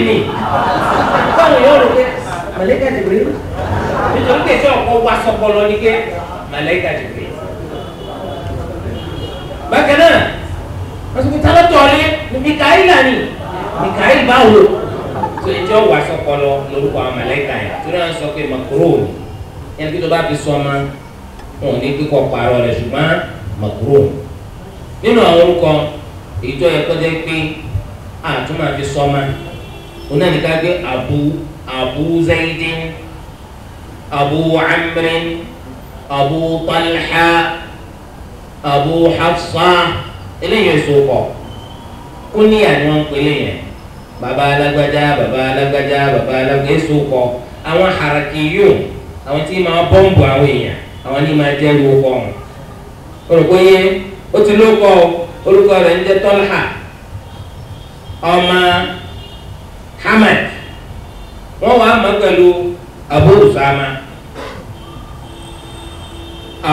ni báwo yóò rò pé màlẹ́kà Jibril nítorí pé tí ọkọ̀ wá sọpọlọ ní ké màlẹ́kà Jibril. bákan náà wọ́n sọ pé tálọ́tọ̀ rí Mikaila ni Mikail báwo tó ìjọ wá sọpọlọ lórúkọ àwọn màlẹ́kà yẹn tó náà sọ pé makuro yẹn kí tó bá fi sọ ma wọn ò ní kíkọ pààrọ̀ rẹ̀ ṣùgbọ́n makuro nínú àwọn orúkọ ìjọ yẹn kọjá pé àtúmọ̀ fi sọ ma onáni ká gbé abu zaidin abu amrin abu talha abu hafsa eléyìí èso kọ kúníyà ni wọn ń pè léyìn baba alágbájá baba alágbájá baba alágbájá èso kọ àwọn harakiyo àwọn tí máa bọ́ǹbù àwọn èèyàn àwọn ní máa jẹ́ lóko ọ̀hún olùkọ́ yẹ ó ti lóko orúkọ rẹ̀ ń jẹ́ tọ́lá ọmọ Hamad wọ́n wá mọ̀ pẹ̀lú Abu Usama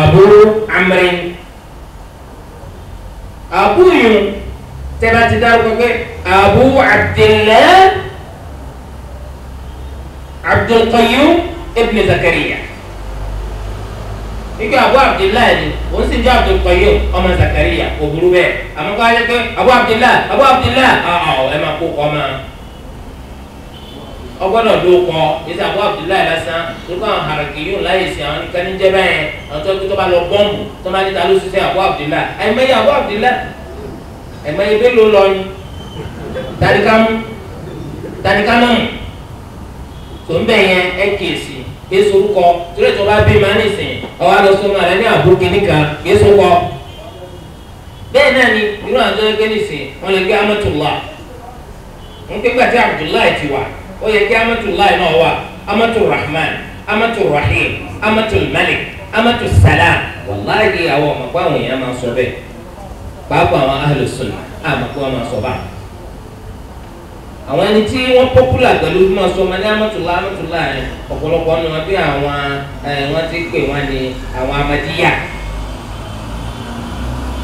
Abu Amrin Abu yun tẹ́lá ti dárúkọ pé Abu Abdillah Abdul Qayyum ibn Zakariya ike Abu Abdillah ni òun sì jẹ́ Abdul Qayyum ọmọ Zakariya kò burú bẹ́ẹ̀ àmọ́ kó ayé pé Abu Abdillah ẹ máa kó kọ́ máa ọgbọ́dọ̀ ló kọ́ yíṣẹ́ Abu Abdillah lásán lórúkọ àwọn haraki yóò láyè sí àwọn nìkan ní jẹ́ báyẹn àwọn tó tó bá lọ bọ́ǹbù tó máa ní ta ló ṣiṣẹ́ Abu Abdillah ẹ̀mẹ́yẹ Abu Abdillah ẹ̀mẹ́yẹ bẹ́ẹ̀ ló lọ ni tàníkámù tó ń bẹ̀ yẹn ẹ̀ kíyèsí kéésì orúkọ torí tó bá bí máa ní ìsìn ọwọ́ àlọ́sọ́mọ́ rẹ ní àbú kìnnìkan kéésì orúkọ bẹ́ẹ̀ náà ni irú àjọ ẹgbẹ́ nìsín wọn lè gbé Amatullah ń pé gbàtí Abdullahi ti wà ó yẹ kí Amatullah náà wà Amatul Rahman Amatul Rahim Amatul Malik Amatul Salam wàláhì àwọn ọmọ kó àwọn èèyàn máa sọ bẹ́ẹ̀ pàápàá àwọn Ahlus Sunnah àmọ́ kó wọn máa sọ báà àwọn ẹni tí wọ́n pọ́pùlà pẹ̀lú bí wọ́n sọ ọmọdé Amatullah yẹn ọ̀pọ̀lọpọ̀ ọ̀nà wọn bí àwọn wọ́n ti pè wọ́n ní àwọn Ahmadiyya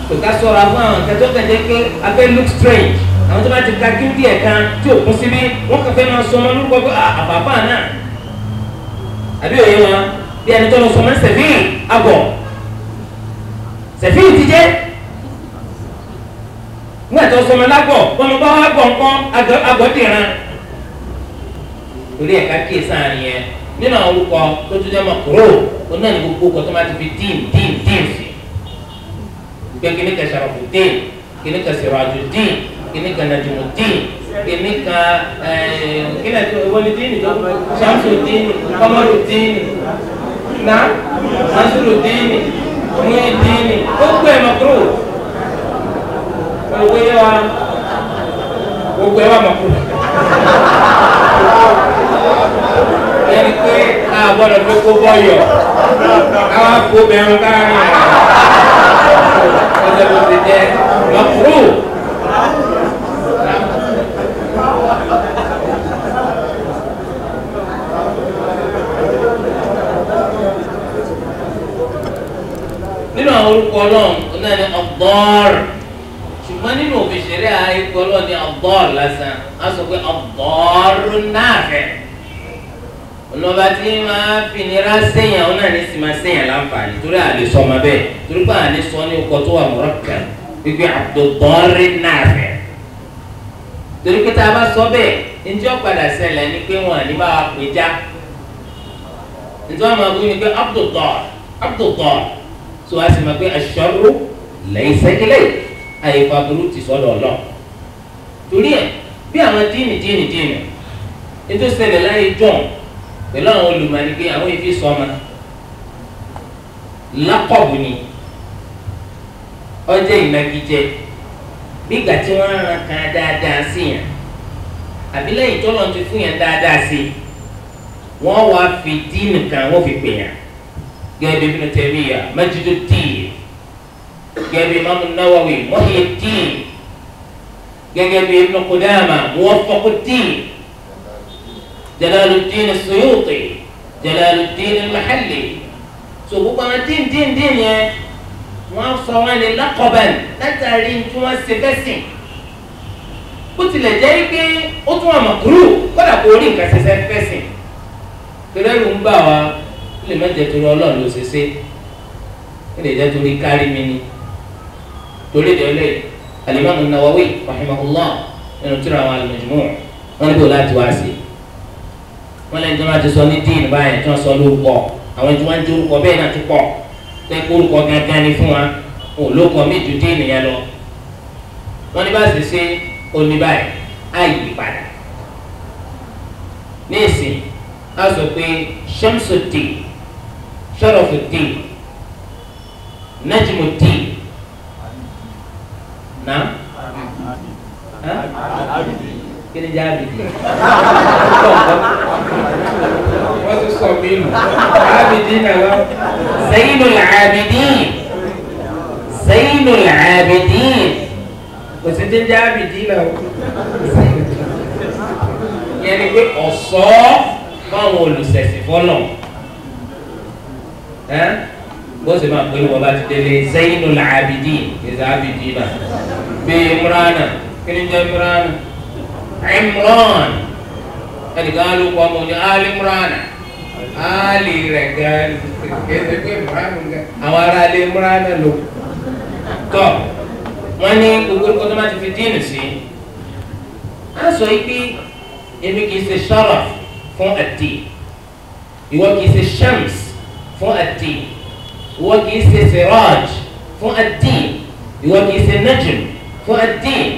tòká sọ̀rọ̀ fún àwọn kẹtọ́ kẹjẹ pé abẹ́ look strange àwọn tó bá ti ka kí n díẹ̀ kan tí ò kún síbí wọ́n kàn fẹ́ máa sọ ọmọ lórúkọ pé àbàbà náà àbí òye wọn bí ẹni tó lọ sọ ọmọ Sẹ̀fíì àgọ̀ Sẹ̀fíì ti jẹ́ nígbà tó sọ ọmọ lágọ̀ wọn bá wà gbọ̀ nǹkan àgọ̀ dìran torí ẹ̀ka kíyè sáàrin yẹn nínú àwọn orúkọ tó tún jẹ́ mọ̀ kúrò ó náà ní gbogbo ọkọ̀ tó máa ti fi dín sí kini ka Sharafuddin kini ka Sirajuddin kini ka Najmuddin kini ka Walidin Shamsuddin Qamaruddin na Nasruddin Muhyiddin gbogbo ẹ̀ makruh gbogbo ẹ̀ wà makruh yẹni pé a gbọ́dọ̀ fi kó bọ́yọ̀ káwá kó bẹ̀rù káàrin ọ̀sẹ̀ bó ti jẹ́ makruh. nínú àwọn orúkọ ọlọ́run náà ni ad-Dar ṣùgbọ́n nínú òfin ṣẹ̀ríà àìkú ọlọ́run ni ad-Dar lásán á sọ pé ad-Darru an-Nafi' ọlọ́ba tí máa fi nira sẹ́yìn àwọn náà ní sì máa sẹ́yìn láǹfààní torí àlè sọ ọmọ bẹ́ẹ̀ torí pé àlè sọ ní ọkọ̀ tó wà murakkab gbígbé Abdud-Darri an-Nafi' torí pé tá a bá sọ bẹ́ẹ̀ njẹ́ ọ̀padà ṣẹlẹ̀ ni pé wọ́n ní bá wa pè já njẹ́ wọ́n máa gbé ni pé Abdud-Dar so a sì máa pé ash-sharru laysa ilayk àyèfà burú ti sọ́dọ̀ ọlọ́ torí ẹ̀ bí àwọn díìnì ètò ìṣẹ̀lẹ̀ láyé john pẹ̀lú àwọn olùmọ̀ọ́ni pé àwọn ìfi sọ́mọ lákọ̀bù ni ọjọ́ ìnagijẹ nígbà tí wọ́n rán kan dáadáa sí yàn àbí lẹ́yìn tó lọ́n ti fún yàn dáadáa sí wọ́n wá fi díìnì kan wọ́n fi pè yàn gẹ́gẹ́ bí Ibn Taymiyyah Majduddin gẹ́gẹ́ bí Imam Nawawi Muhyiddin gẹ́gẹ́ bí Ibn Qudama Muwaffaquddin Jalaluddin As-Suyuti Jalaluddin Al-Mahalli so gbogbo àwọn dín yẹn wọ́n sọ wọn ní lákọ̀bẹ̀n látàrí tí wọ́n ṣe fẹ́ sìn bó tilẹ̀ jẹ́ pé ó tún wà màkúrú kódà kó rí nǹkan ṣe fẹ́sìn torí ẹrù ń bà wá ó lè má jẹ́ torí Ọlọ́run ló ṣe ṣe ó lè jẹ́ torí kárí mi ni torí ìdílé Al-Imam An-Nawawi rahimahullah nínú tírà àwọn Al-Majmu' wọn níbo láti wá sí wọn lẹ́yìn tí wọ́n ti sọ ní dín báyìí tí wọ́n sọ lórúkọ àwọn tí wọ́n ń jẹ́ orúkọ bẹ́ẹ̀ náà ti pọ̀ tẹ́ kó orúkọ gángan ni fún wa òun ló kọ mí ju dín nìyẹn lọ wọ́n ní bá sì ṣe oní báyìí á yí padà ní ìsìn á sọ pé Shamsuddin Sharafuddin Najmuddin náà kí ni jẹ́ Abidi wọ́n tún sọ mí nù Abidi náà wá Zainul Abidin Zainul Abidin kò sí ti jẹ́ Abidi náà yẹn ni pé ọ̀ṣọ́ fáwọn olùsẹ̀sìn fọ́lọ̀ bó ṣe máa pè wọ́n bá ti délé Zainul Abidin kìí Abidi náà bí Imrana kí ni jẹ́ Imrana Imran ẹnìkan ló kọ́ ọmọ ní Al-Imrana Ali rẹ̀ gan kẹsẹ̀ pé Imran gan àwọn ará ilé Imrana lò tọ́ wọ́n ní gbogbo nǹkan tó máa ti fi díìnì sí á sọ yìí pé èmi kìí ṣe sharaf fún ad-din ìwọ kìí ṣe shams fún ad-din ìwọ kìí ṣe siraj fún ad-din ìwọ kìí ṣe najm fún ad-din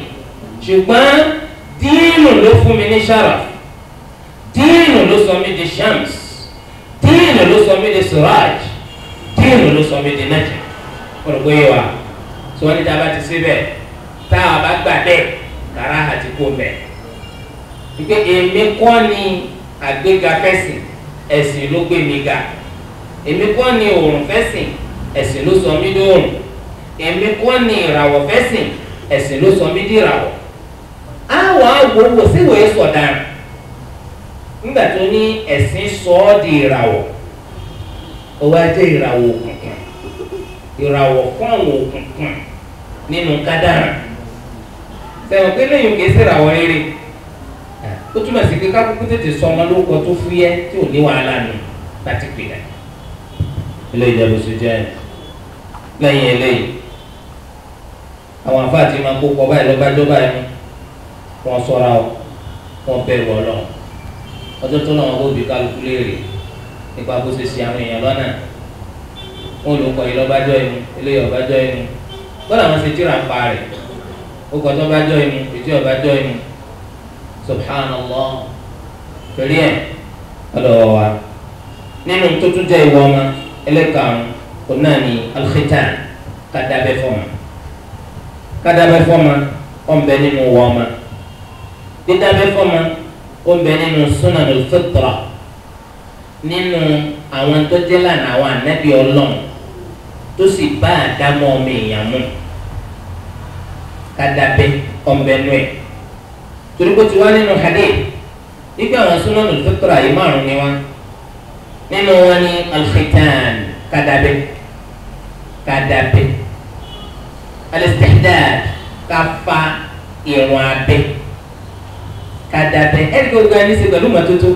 ṣùgbọ́n díìnù ló fún mi ní sharaf díìnù ló sọ mí di shams díìnù ló sọ mí di siraj díìnù ló sọ mí di najm kọ̀rọ̀ bóyá wa tí wọ́n ní tá a bá ti ṣe bẹ́ẹ̀ tá a bá gbà bẹ́ẹ̀ kàrá àti kó bẹ́ẹ̀ wípé èmi kọ́ ni àgbéga fẹ́sìn ẹ̀sìn ló gbé mi ga èmi kọ́ ni òòrùn fẹ́sìn ẹ̀sìn ló sọ mí dóòrùn èmi kọ́ ni ìràwọ̀ fẹ́sìn ẹ̀sìn ló sọ mí di ìràwọ̀ àwọn awòwò síwèé sọ̀daràn nígbà tó ní ẹ̀sìn sọ ọ́ di ìràwọ̀ ó wá jẹ́ ìràwọ̀ òkùnkùn ìràwọ̀ fún àwọn òkùnkùn nínú kádàrá sẹ́wọ̀n pé lẹ́yìn kìí sí ìràwọ̀ rere ó túmọ̀ sí pé kákúkú tètè sọ ọmọ lórúkọ tó fúyẹ́ tí ò ní wàhálà nù láti pè náà ilé ìjọba oṣù jẹ́ lẹ́yìn eléyìí àwọn àfáàtì máa kó pọ̀ báyìí lọ́gbàjọ́ báyìí wọ́n sọ́ra wọn bẹ̀rù Ọlọ́run ọjọ́ tó náà wọ́n bó bí kálukú léèrè nípa bó ṣe ṣe àwọn èèyàn lọ́nà wọn ló kọ ìlọ́bàjọ́ inú eléyìí ọ̀bàjọ́ inú gbọ́dọ̀ àwọn ṣe tíra ń pa rẹ̀ ó kọ́ tó bàjọ́ inú ètí ọ̀bàjọ́ inú subhanallah torí ẹ̀ ọ̀dọ̀ wa nínú tó tún jẹ́ ìwọ ọmọ ẹlẹ́karùn-ún kò náà ní al-khitan kádàbẹ́ fọ́mọ kádàbẹ́ fọ́mọ ọ̀nbẹ nínú ìwọ ọmọ dídábẹ́ fọ́mọ ọ̀nbẹ nínú sunanul fitra nínú àwọn tó jẹ́ lánàá àwọn ànábì Ọlọ́run tó sì bá àdámọ́ ọmọ èèyàn mú kádàbẹ́ ọ̀nbẹ nù ẹ̀ torí kó ti wá nínú hadith nígbà àwọn sunanul fitra yìí márùn ni wá nínú wọn ní al-khitan kádàbẹ́ al-istihdad káfa ìrùn abẹ́ kádàbẹ́ ẹni gbogbo ẹni ṣe pẹ̀lú mọ́tótó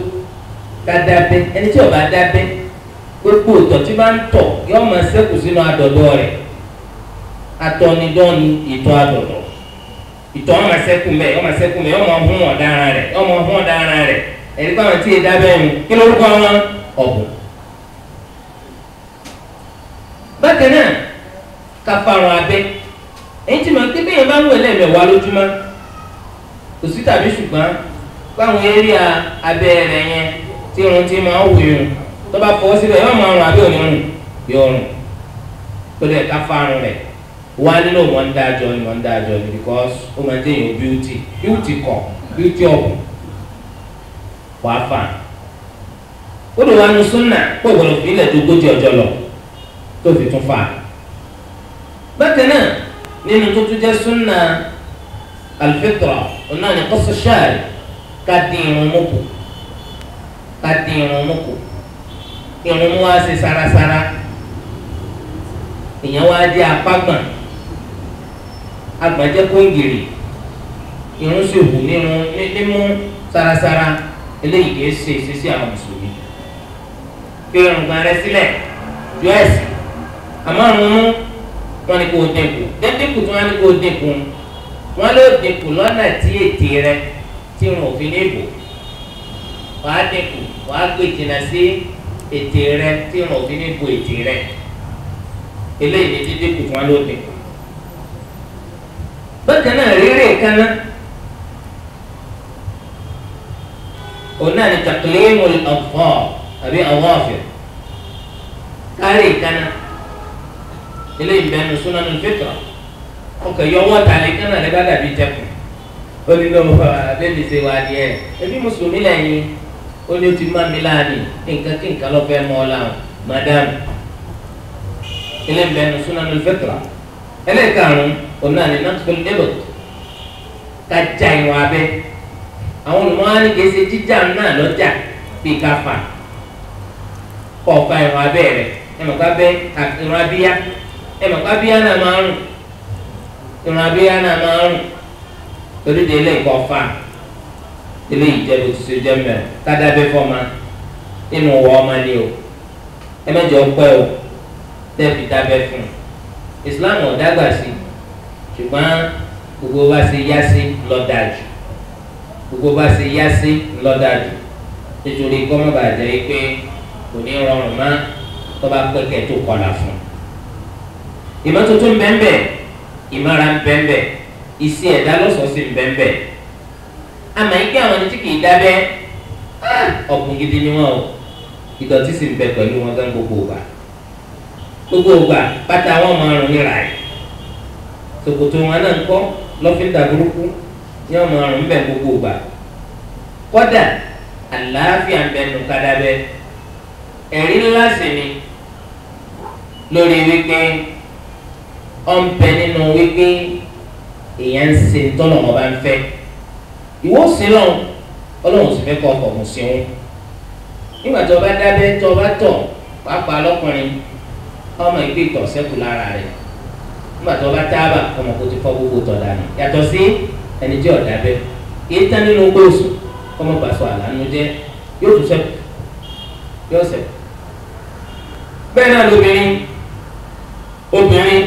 kádàbẹ́ ẹni tí ó bá dábẹ́ gbogbo ìtọ̀ tí bá ń tọ̀ yóò máa ṣẹ́kù sínú àdọ̀dọ̀ rẹ̀ atọ́nidọ́ni ìtọ̀ àdọ̀dọ̀ ìtọ̀ ọmọ ṣẹ́kù mẹ́ ọmọ hún ọ̀daràn rẹ̀ ẹni báwọn tí ì dábẹ́ ń kí lórúkọ wọn ọ̀bùn. bákan náà káfárun abẹ́ èyí tí màá pé bẹ́ẹ̀ bá ń wẹ̀ lẹ́ẹ̀mẹ̀wá lójúmọ́ kò sí tàbí ṣùgbọ́n báwọn eré abẹ́ rẹ̀ yẹn tí irun ti máa ń wù yun tó bá fọwọ́ síbẹ̀ yóò máa rùn àbí òní rùn yóò rùn tó dẹ̀ káfárun rẹ̀ wá nínú wọn dájọ́ ni because ó máa ń dẹ̀yìn beauty ọ̀bùn wàá fà ó lè wá nu súnà pé ògbọ́dọ̀ fi ilẹ̀ tó gójì ọjọ́ lọ tó fi tún fà bákan náà nínú tó tún jẹ́ súnà alfitra ọ̀nà ni kọ́sọ̀ ṣáàrì ká dín irun mọ́kù irun mú wá sí sarasara èèyàn wá jẹ́ apágbọ̀n agbọ̀n jẹ́ kóńgìrì irun sì hù nímú sárasára eléyìí kìí ṣe ìṣesí àwọn mùsùlùmí pé irùngbọ̀n rẹ sílẹ̀ ju ẹ̀sìn àmọ́ àrùn mú wọn ni kò dínkù dínkù tí wọn ni kò dínkù wọn ló dínkù lọ́nà tí ètè rẹ tí irun òfin ní ìbò wàá dínkù wàá gbé jìnnà sí ètè rẹ tí irun òfin ní ìbò ètè rẹ eléyìí ni dídínkù tí wọn ló dínkù. bákan náà rírè kaná òun náà ni taqlimu al-adfar àbí awafir kárí kaná eléyìí bẹ́ẹ̀ ní sunanul fitra ọkọ̀ yọwọ́ tàlẹ́ kaná rẹ bá dàbí tẹkùn ó ní lọ́wọ́ abẹ́ni ṣe wá díẹ̀ ẹbí mùsùlùmí lẹ́yìn ó ní o ti má mi láàánì nǹkan kí nǹkan lọ́ fẹ́ mọ́ ọ láwọn madam eléyìí bẹ́ẹ̀ ní sunanul fitra ẹlẹ́karùn-ún òun náà ní natful ibt ká já ìwọ̀n abẹ́ àwọn olùmọ̀ọ́ni kìí ṣe jíjà náà lọ́jà bíi ká fà kọ́ ọ̀fà ìwọ̀n abẹ́ rẹ̀ ẹ̀mọ̀ ká bẹ́ ìwọ̀n abíyá ẹ̀mọ̀ ká bíyá náà máa ń rùn ìwọ̀n abíyá náà máa ń rùn torí de ilé ìkọ́ fà ilé ìjẹ́bù tó ṣe jẹ́ mẹ́rin ká dábẹ́ fọ́ọ̀mà nínú wọ́ ọmọ ni o ẹ̀mẹ́jọ pẹ́ o tẹ́ẹ̀fì dábẹ́ fún un Islam ọ̀dàgbà sí ṣùgbọ́n gbogbo bá ṣe yá sí lọ́dàjù gbogbo bá ṣe yá sí lọ́dàjù nítorí kọ́mọ́bà jẹ́ pé kò ní rọrùn má tó bá pẹ́kẹ́ tó kọlà fún un. ìmọ́tótó ń bẹ́ẹ̀ ìmọ̀ra ń bẹ́ẹ̀ iṣẹ́ ẹ̀dá lọ́sọ̀ọ́sì ń bẹ́ẹ̀ àmọ́ ike àwọn ẹni tí kì í dábẹ́ ọ̀gbìn gidi ni wọ́n o ìdọ̀tí sì ń bẹ pẹ̀lú wọn gán gbogbo ògbà pátá wọn máa rùn níra ẹ̀ ṣòkòtò wọn náà ń kọ́ lọ́fíńdà burúkú ní ọmọ ọrùn ń bẹ gbogbo ògbà kọ́dà àlàáfíà ń bẹ nù kádàbẹ́ ẹ̀rí ńlá sì ni lórí wípé ọ̀npẹ nínú wípé èèyàn ń ṣe tọ́nà wọn bá ń fẹ́ ìwọ sí lọ́n ọlọ́run sì fẹ́ kọ́ ọkọ̀ mọ̀ sí wọn nígbà tó o bá dábẹ́ tó o bá tọ̀ pàápàá lọ́kùnrin ọmọ ìgbé ìtọ̀ sẹ́kù lára rẹ̀ nígbà tó o bá tábà ọmọ kò ti fọ́ gbogbo tọ̀ dànù yàtọ̀ sí ẹni tí ò dábẹ́ kì í tán nínú gbóòsù ọmọ bàṣọ àlànà jẹ́ yóò tún sẹ́kù yóò sẹ́kù. bẹ́ẹ̀ náà lóbìnrin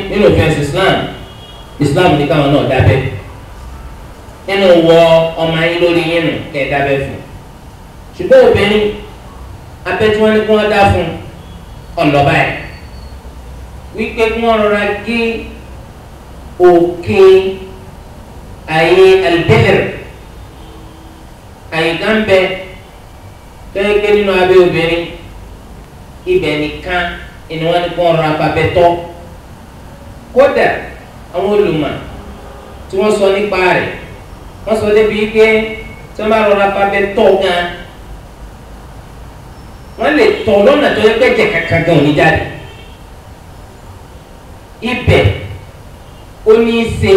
nínú òfin Islam ní káwọn náà dábẹ́ nínú wọ ọmọ yín lórí yín nù kẹ́ ẹ dábẹ́ fún ṣùgbọ́n obìnrin abẹ́ tí wọ́n ní kí wọ́n dá fún ọlọ́ba ẹ̀ wípé kí wọ́n rọra gé òkè àyè albẹ́lẹ̀rẹ̀ àyè kan bẹ tẹ́lẹ̀kẹ́ nínú abẹ́ obìnrin ibẹ̀ nìkan ni wọ́n ní kí wọ́n rọra pàbẹ́ tọ́ kódà àwọn olùmọ̀ tí wọ́n sọ nípa rẹ̀ wọ́n sọ débi pé tí wọ́n bá rọra pàbẹ́ tọ́ gan wọ́n lè tọ̀ lọ́nà tó yẹ pẹ́jẹ kankan gan òní jáde ibẹ̀ ó ní í ṣe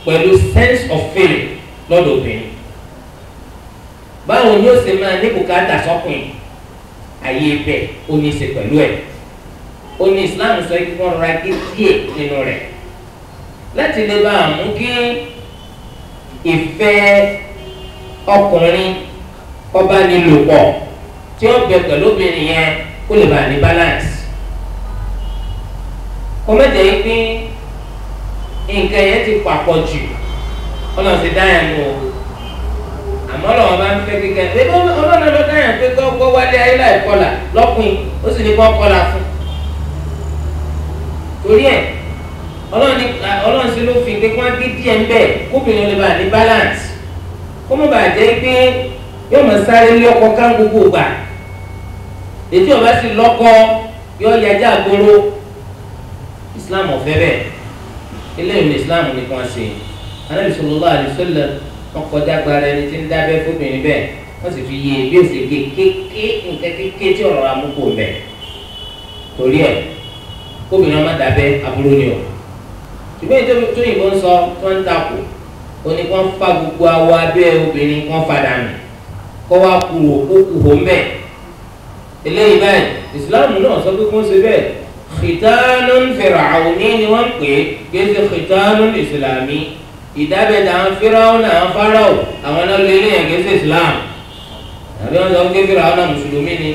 pẹ̀lú sense of feeling lọ́dọ̀ obìnrin báwo ni ó ṣe máa ní bùkátà sọ́kùnrin àyè ibẹ̀ ó ní í ṣe pẹ̀lú ẹ̀ ó ní Islam sọ kí wọ́n rọra gé díẹ̀ nínú rẹ̀ láti lè bá a mú kí ìfẹ́ ọkùnrin ọba nílò pọ̀ tí ó bẹ pẹ̀lú obìnrin yẹn kó lè bá a ní balance kọ́mẹ́tẹ̀ yìí pín nǹkan yẹn ti papọ̀ jù ọlọ́run ti dá yẹn nù o àmọ́ ọlọ́run bá ń fẹ́ kíkẹ́ ẹ bá ọlọ́run ló dá yẹn pé kọ́ wálé ayé láì kọlà lọ́kùnrin ó sì ní kọ́ kọlà fún torí ẹ̀ ọlọ́run sì ló fi pé kí wọ́n gé díẹ̀ ń bẹ̀ kóbìnrin lè bá a ní balance kó mọ̀ bàjẹ́ pé yóò mọ̀ sáré lé ọkọ̀ ká gbogbo gbà ètí ọba sì lọ́kọ yóò yájà gbóró Islam ọ̀fẹ́ bẹ́ẹ̀ eléyìí ní Islam ní kí wọ́n ṣe Ànábì sallallahu alaihi wasallam wọn kọjá gbára ẹni tí ń dábẹ́ fóbìnrin bẹ́ẹ̀ wọ́n sì fi yé bí ó ṣe gé kéké nǹkan kéké tí ọ̀rọ̀ amúkò bẹ̀ torí ẹ̀ kóbìnrin ọmọ dábẹ́ aburú ni o ṣùgbọ́n ètò tó yìnbọn ń sọ tó ń takò ó ní kí wọ́n fa gbogbo awọ abẹ́ obìnrin kí wọ́n fa dànù kọ́ wá kúrò kó kúrò ń bẹ̀ eléyìí báyìí Islam náà sọ pé kí wọ́n ṣe bẹ́ẹ̀ khitanun fir'auni ni wọ́n pè é kéde khitanun islami ìdábẹ́ táwọn Fíráúnà àwọn Fáráò àwọn náà lé léyìn gẹ́sẹ̀ Islam àbí wọn sọ pé Fíráúnà mùsùlùmí ni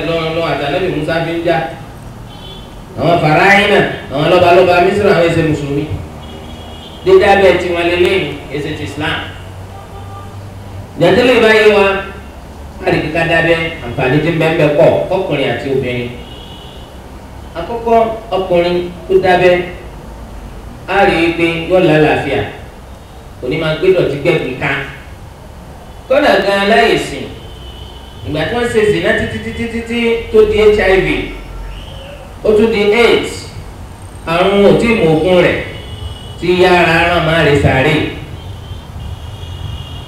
lọ́wọ́ àtàlẹ́bí Musa fi ń jà àwọn Fáráínà àwọn lọ́balọ́ba Mísírì àwọn ẹsẹ̀ mùsùlùmí dídábẹ́ tí wọ́n lé léyìn gẹ́sẹ̀ Islam jẹ́tẹ́lẹ̀ báyìí wa láti kíkà dábẹ́ àǹfààní tí ń bẹ́ẹ̀ bẹ́ẹ̀ pọ̀ ọkùnrin àti obìnrin àkọ́kọ́ ọkùnrin tó dábẹ́ á rí i pé yóò lálàáfíà kò ní máa gbé dọ̀tí gbẹ̀gbẹ̀ ká kódà gan láyè sìn ìgbà tí wọ́n ṣe zina títí tó di HIV ó tún di AIDS àrùn òtí ìmọ̀ọ́gùn rẹ̀ tí yára rán máa rè sáré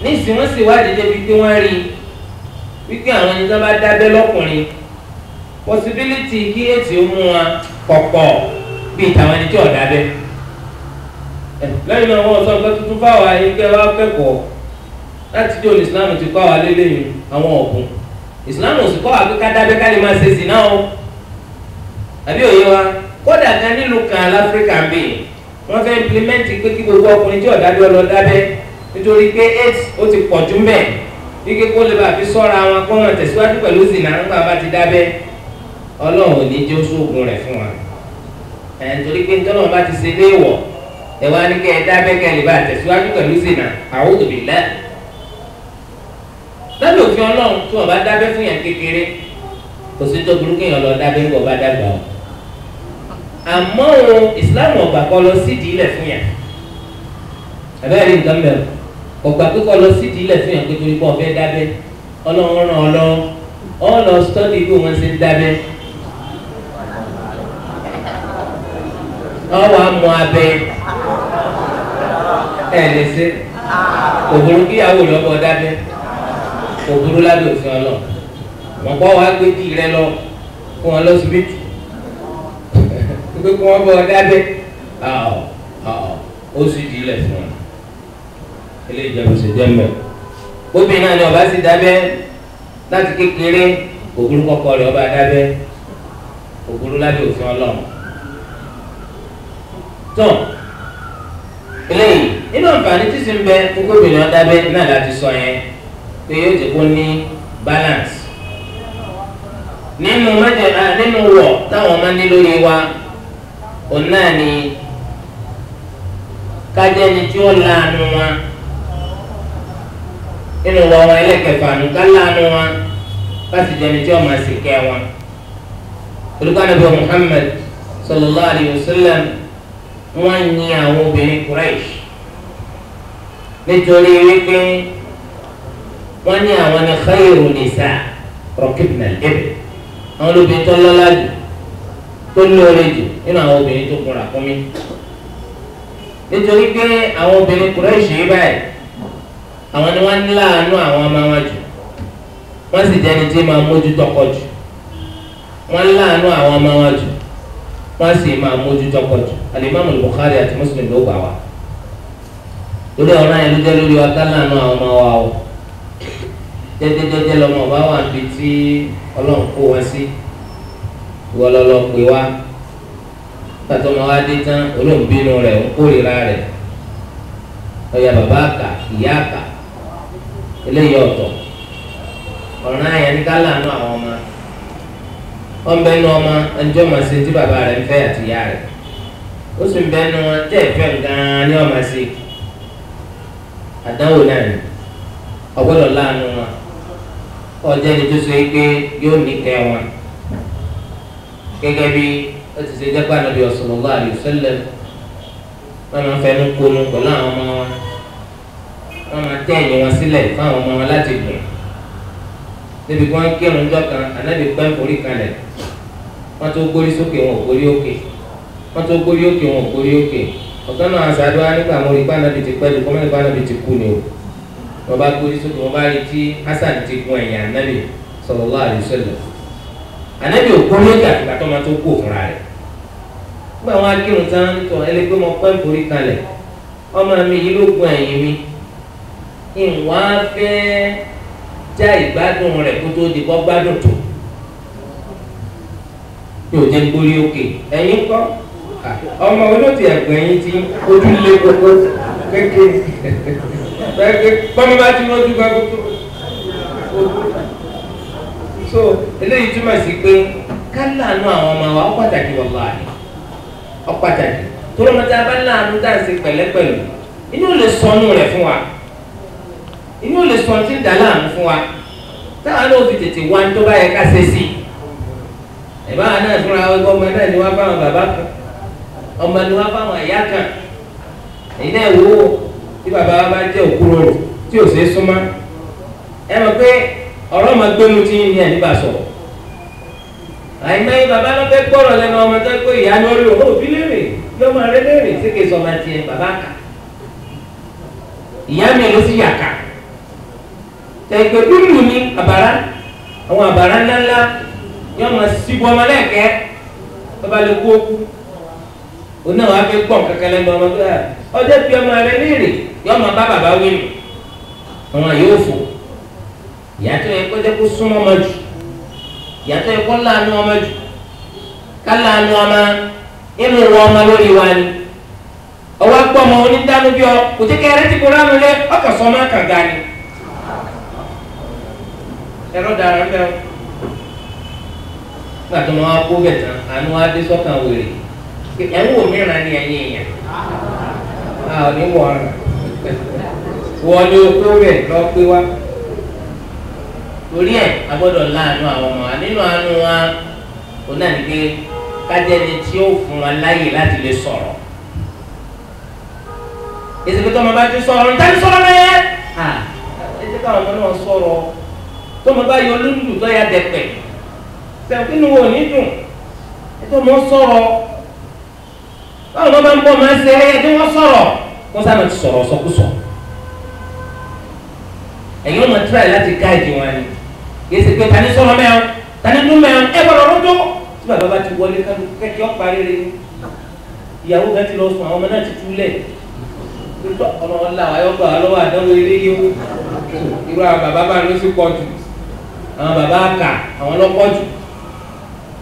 nísìnyí wọ́n sì wádìí débi pé wọ́n rí wípé àwọn ẹni tó bá dábẹ́ lọ́kùnrin possibility kí AIDS ó mú wa pọ̀pọ̀ bíi tàwọn ẹni tí ò dábẹ́ lẹ́yìn náà wọ́n sọ pé tuntun fáwọn ayékẹ́ wa kẹ́kọ̀ọ́ láti dé olè Islam ti kọ́ wa lélẹ́yìn àwọn ọ̀gbun Islam ò sì kọ́ wa pé ká dábẹ́ ká lè máa ṣe sí náà o àbí òye wa kódà kan nílùú kan láfíríkà ń bè wọ́n fẹ́ implement pé kí gbogbo ọkùnrin tí ò dábẹ́ ọ lọ dábẹ́ nítorí pé AIDS ó ti pọ̀ jù mẹ́ ike kó lè bá fi sọ́ra wọn kó wọn tẹ̀síwájú pẹ̀lú zina nígbà bá ti dábẹ́ Ọlọ́run ò ní jẹ́ oṣoògùn rẹ̀ fún wa nítorí pé nítorí bá ti ṣe léèwọ̀ ẹ wá ní kẹ́ ẹ dábẹ́ kẹ́ ẹ lè bá tẹ̀síwájú pẹ̀lú zina a'udhu billah lábẹ́ òfin Ọlọ́run tí wọ́n bá dábẹ́ fún yàn kékeré kò sí tó burúkú yàn lọ dábẹ́ ń bọ̀ bá dàgbà o àmọ́ Islam ọ̀gbà kọ́ lọ sídìí ilẹ̀ fún yàn abẹ́rẹ́ rí nǹkan mẹ́rin ọ̀gbà kíkọ́ lọ sídìí ilẹ̀ fún yàn pé torí pọ̀ fẹ́ dábẹ́ Ọlọ́run ràn ọ́ lọ stọ́dì bí wọ́n ṣe ń dábẹ́ ọwọ́ amú abẹ́ lè ṣe òbúrú kíyàwó lọ́bọ̀ dábẹ́ òbúrú lábẹ́ òfin Ọlọ́run wọn kọ́ wa gbé tí rẹ lọ fún wọn lọ́sibítù pé kí wọ́n bọ̀ dábẹ́ ó sì di ilẹ̀ fún wọn ilé ìjọba ṣe jẹ́ mẹ́ obìnrin náà ni ọba sì dábẹ́ láti kékeré òbúrú kọ́kọ́ rẹ̀ ọba dábẹ́ òbúrú lábẹ́ òfin Ọlọ́run tán eléyìí nínú àǹfààní tí sì ń bẹ fún gómìnà dábẹ́ náà láti sọ yẹn pé yóò jẹ́ kó ní balance nínú wọ̀ táwọn máa ní lórí wa òun náà ni kájẹ́ni tí ó láàánú wa nínú wọ̀ wọn ẹlẹ́kẹ̀fà nù ká láàánú wa láti jẹ́ni tí ó máa sì kẹ́ wọn olùkọ́ Ànábì Muhammad sallallahu alayhi wa sallam wọ́n yin àwọn obìnrin Quraysh nítorí wípé wọ́n ní àwọn ní khayru nisa rakibna al-ibil àwọn olóbìnrin tó lọ́lá jù tó lóore jù nínú àwọn obìnrin tó gun ràkúnmí nítorí pé àwọn obìnrin Quraysh yìí báyìí àwọn ni wọ́n ní láàánú àwọn ọmọ wọn jù wọ́n sì jẹ́ni tí máa mójú tọkọ jù wọ́n láàánú àwọn ọmọ wọn jù wọ́n sì máa mójú tọkọ jù Al-Imam Al-Bukhari àti Muslim ló gbà wá lórí ọ̀rọ̀ yẹn ló jẹ́ lórí wa ká láàánú àwọn ọmọ wa o jẹ́jẹ́jẹ́jẹ́ lọ́mọ bá wà níbi tí Ọlọ́run kó wọn sí ìwọ lọ́lọ́ pé wá pàtó ọmọ wa dé tán olóńgbínú rẹ̀ ń kórìíra rẹ̀ ọ̀yà bàbá àkà ìyá àkà eléyìí ọ̀tọ̀ ọ̀ràn àyàn ní ká láàánú àwọn ọmọ wọn bẹ nu ọmọ ẹnjọ́ máa ṣe tí bàbá rẹ̀ ń fẹ́ àti ìyá rẹ̀ ó sì ń bẹ nu wọn tẹ́ ìfẹ́ gan-an ní ọmọ ṣe àdánwò náà ni ọgbọ́dọ̀ láàánú wọn ọjọ́ ẹni tó so yìí pé yóò ní kẹ́ wọn gẹ́gẹ́ bí ó ti ṣe jẹ́ pé Ànábì sallallahu alaihi wasallam wọn máa fẹnu kónú pẹ̀lú àwọn ọmọ wọn wọn máa tẹ́ ẹ̀yìn wọn sílẹ̀ fún àwọn ọmọ wọn láti gùn níbi kí wọ́n kírun jọ kan Ànábì pẹ́ forí kalẹ̀ wọ́n tó gbórí sókè wọn ò gbórí òkè wọ́n tó gbórí òkè wọn ò gbórí òkè ọ̀gá náà àṣàdó wa nígbà mo rí pé Ànábì ti pẹ́ ju kọ́mẹ́lì pé Ànábì ti kú ni o wọ́n bá gbórí sókè wọ́n bá rí tí Hasan ti gun ẹ̀yìn Ànábì sallallahu alaihi wasallam Ànábì ò gbórí òkè àtìgbà tó máa tó kú òfúnra rẹ̀ nígbà wọn akírun tán nítorí ẹlẹgbẹ́ mọ pẹ́ forí kalẹ̀ ọmọ mi yìí ló gun ẹ̀yìn mi ìwọ̀n á fẹ́ já ìgbádùn rẹ̀ kó tó di kọ́ gbádùn tó yóò jẹ́ gbórí òkè ẹ̀yìn kọ́ ọmọ olóòtú ẹ̀gbọ́n ẹ̀yìn tí ojú lé kókó kékeré bọ́mọ bá ti lójú gbàgbó tó so eléyìí túmọ̀ sí pé ká láàánú àwọn ọmọ wa ó pàtàkì wallahi ó pàtàkì tó lọ́mọ tí a bá láàánú dáǹsì pẹ̀lẹ́pẹ̀lú inú ò lè sọnù rẹ̀ fún wa inú ò lè sọ tí ń dà láàánú fún wa táwọn náà fi tètè wá ní tó bá yẹ ká ṣe sí ẹ̀bá náà fúnra ọmọ náà ni wọ́n bá wọn bàbá kan ọmọ ni wọ́n bá wọn ìyá kan èyí náà wò ó tí bàbá wa bá jẹ́ òkúrò tí ò ṣe é súnmọ́ ẹ mọ̀ pé ọ̀rọ̀ máa gbénu tí yín ní ẹ̀ nígbà sọ̀rọ̀ àìmọye bàbá ló fẹ́ gbọ́rọ̀ lẹ́nu ọmọ tó pé ìyá ni ó lò ó bí léèrè lọ́mọ rẹ léèrè tí kì í sọmọ tiẹ̀ bàbá kà ìyá mi ló sì yà kà tẹ̀gbẹ́ dúdú ní àbàrá àwọn àbàrá ńláńlá yóò máa síbu ọmọ lẹ́ẹ̀kẹ́ bàbá lè kú okú òun náà wàá fẹ́ gbọ̀n kankan lẹ́nu ọmọ tó yà ọjọ́ bí ọmọ rẹ léèrè yóò máa bá bàbá wí nù ọmọ yóò fò ìyàtọ̀ yẹ kó jẹ́ kó súnmọ́ ọmọ jù ìyàtọ̀ yẹ kó láàánú ọmọ jù ká láàánú ọmọ inú wọ ọmọ lórí wa ni ọwọ́ gbọ́ ọmọ onídàánú bí ọ kò tí kẹrẹ́ ti kó ránú lé ọkọ̀ sọ ọmọ kànga ni ẹ̀rọ dára ń bẹ̀rù nígbà tó máa kó bẹ̀ tán àánú wa dé sọ́kàn wèrè ẹ̀ ń wò mìíràn ní ẹ̀yìn èèyàn ò ní wọ̀ ọ̀ràn wọ́n ní o kó bẹ̀ lọ pé wá torí ẹ̀ a gbọ́dọ̀ láàánú àwọn ọmọ wa nínú àánú wa kò náà ní pé kájẹ́ni tí ó fún wa láyè láti lè sọ̀rọ̀ èsì pé tọ́mọ bá ti sọ̀rọ̀ níta ní sọ̀rọ̀ náà yẹ ẹ jẹ́ káwọn ọmọ náà sọ̀rọ̀ tọ́mọ bá yọ lóńdù tó yà dẹ̀pẹ̀ sẹ́wọ̀n kínú wo ní dùn ẹ tọ́mọ sọ̀rọ̀ báwọn ọmọ bá ń bọ̀ máa ń ṣe ẹ tí wọ́n sọ̀rọ̀ wọ́n sábà ti sọ̀rọ̀ sọkúsọ ẹ̀yin ọmọ tíráì láti gáàdì wọn ni kìí ṣe pé tani sọ̀rọ̀ mẹ́rin tani dún mẹ́rin ẹ gbọ́dọ̀ lọ́dọ̀ tí bàbá bá ti wọlé kẹ́kẹ́ ọ̀pá rere ìyàwó gan ti lọ sùn àwọn ọmọ náà ti túlẹ̀ ọmọ ọ̀la ayọ́gbà lọ́wọ́ àdánwò ilé yìí ó irú àwọn bàbá bá ló sì pọ̀ jù àwọn bàbá kà àwọn lọ́pọ̀ jù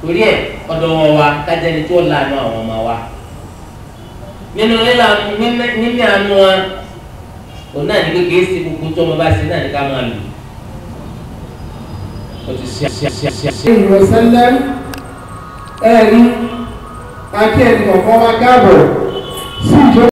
torí ẹ̀ ọ̀dọ̀ wọn wa kájẹni tó lànà àwọn ọmọ wa nínú níní àánú wa òun náà ní kékeré sí gbogbo tó ọmọ bá ṣe náà ní ká máa lò ó ti ṣe ìrọ̀sẹ́lẹ̀ ẹ̀rí akẹ́ni ọ̀kan wa káàbọ̀ sí ìjọba.